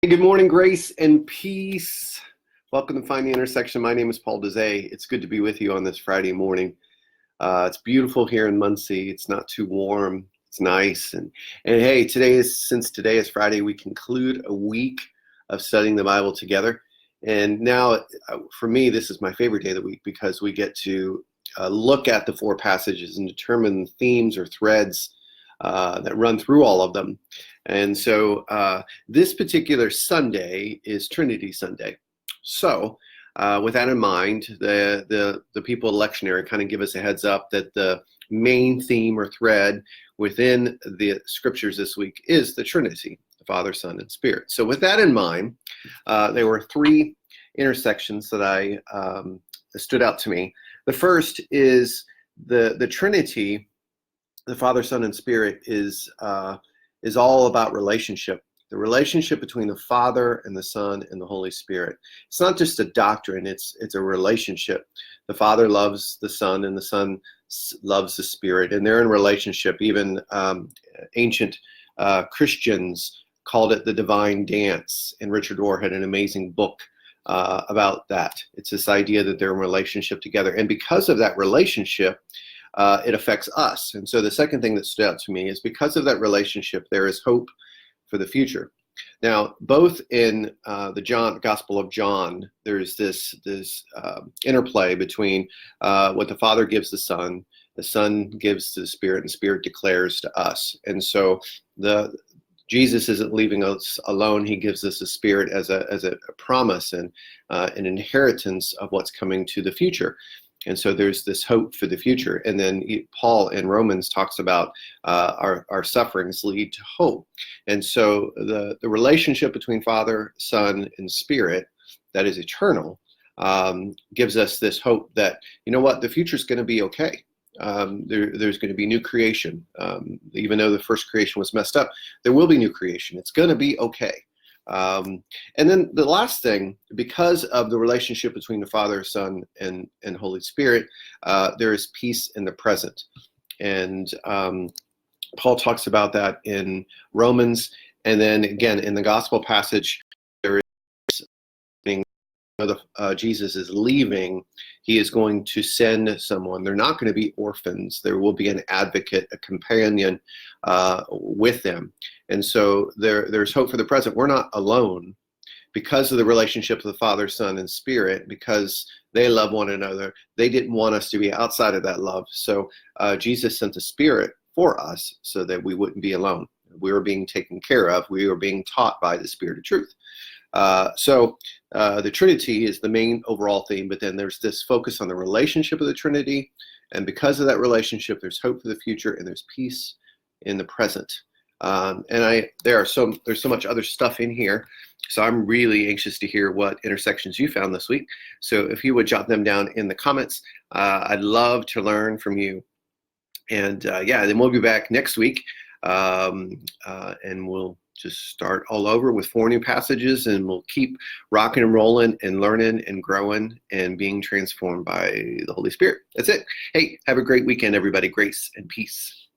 Hey, good morning, grace and peace. Welcome to Find the Intersection. My name is Paul Dezay. It's good to be with you on this Friday morning. It's beautiful here in Muncie. It's not too warm. It's nice. And hey, since today is Friday, we conclude a week of studying the Bible together. And now, for me, this is my favorite day of the week because we get to look at the four passages and determine themes or threads that run through all of them. And so this particular Sunday is Trinity Sunday. So with that in mind, the people at Lectionary kind of give us a heads up that the main theme or thread within the scriptures this week is the Trinity, the Father, Son, and Spirit. So with that in mind, there were three intersections that I stood out to me. The first is the Trinity. The Father, Son, and Spirit is all about relationship. The relationship between the Father and the Son and the Holy Spirit. It's not just a doctrine, it's a relationship. The Father loves the Son and the Son loves the Spirit, and they're in relationship. Even ancient Christians called it the divine dance, and Richard Rohr had an amazing book about that. It's this idea that they're in relationship together, and because of that relationship, it affects us. And so the second thing that stood out to me is because of that relationship, there is hope for the future. Now, both in the Gospel of John, there's this interplay between what the Father gives the Son gives to the Spirit, and the Spirit declares to us. And so Jesus isn't leaving us alone. He gives us a Spirit as a promise and an inheritance of what's coming to the future. And so there's this hope for the future. And then Paul in Romans talks about our sufferings lead to hope. And so the relationship between Father, Son, and Spirit that is eternal gives us this hope that, you know what, the future is going to be okay. There's going to be new creation. Even though the first creation was messed up, there will be new creation. It's going to be okay. And then the last thing, because of the relationship between the Father, Son, and Holy Spirit, there is peace in the present. And Paul talks about that in Romans. And then again, in the gospel passage, there is Jesus is leaving. He is going to send someone. They're not going to be orphans. There will be an advocate, a companion with them. And so there's hope for the present. We're not alone because of the relationship of the Father, Son, and Spirit, because they love one another. They didn't want us to be outside of that love. So Jesus sent the Spirit for us so that we wouldn't be alone. We were being taken care of. We were being taught by the Spirit of truth. So the Trinity is the main overall theme, but then there's this focus on the relationship of the Trinity. And because of that relationship, there's hope for the future and there's peace in the present. There's so much other stuff in here. So I'm really anxious to hear what intersections you found this week. So if you would jot them down in the comments, I'd love to learn from you. And then we'll be back next week, and we'll just start all over with 4 new passages, and we'll keep rocking and rolling and learning and growing and being transformed by the Holy Spirit. That's it. Hey, have a great weekend, everybody. Grace and peace.